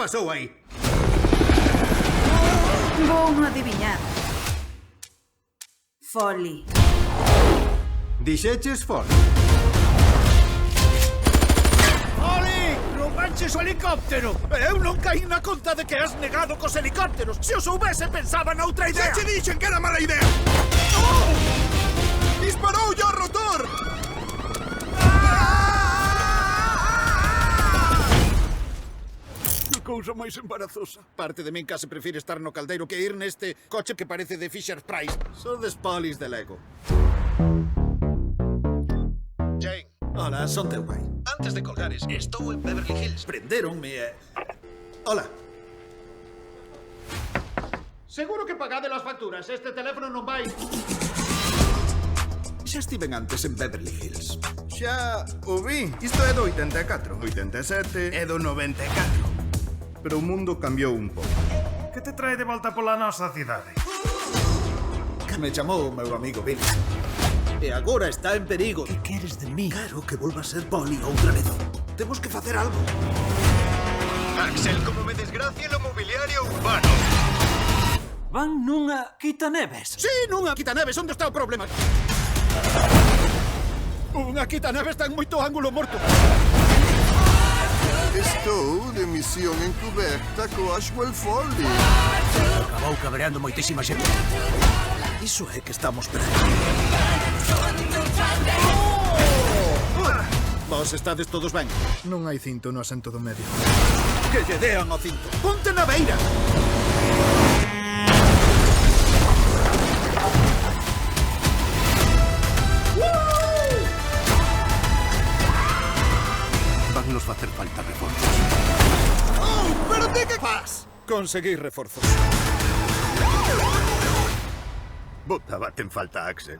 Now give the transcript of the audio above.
pasou aí? Vou adiviñar. Folly. Dixeches for. Oli, roubanches o helicóptero! Eu non caí na conta de que has negado cos helicópteros! Se o soubese pensaba noutra idea! Xa che dixen que era mala idea! Disparou o rotor! Que cousa máis embarazosa. Parte de min case prefire estar no caldeiro que ir neste coche que parece de Fisher-Price. Sodes polis de Lego. Jane, Hola, son teu pai. antes de colgares, estou en Beverly Hills. Prenderonme e... Hola. Seguro que pagade as facturas. Este teléfono non vai... Xa estiven antes en Beverly Hills. Xa o vi. Isto é do 84, 87 e do 94. Pero o mundo cambiou un pouco. Que te trae de volta pola nosa cidade? Que me chamou o meu amigo Billy. E agora está en perigo. Que queres de mí? Quero que volva a ser poli outra vez. Temos que facer algo. Axel, como me desgracia o mobiliario urbano. Van nunha quitaneves. Sí, nunha quitaneves. Onde está o problema? Unha quitaneves está en moito ángulo morto. Estou de misión encoberta co Ashwell Foley. Acabou cabreando moitísima xente. Iso é que estamos perto. Vos estades todos ben? Non hai cinto no asento do medio. Que lle dean ao cinto. Ponte na beira. Van nos facer falta reforzos. Pero ti que faz? Conseguir reforzos. Botaba en falta, Axel.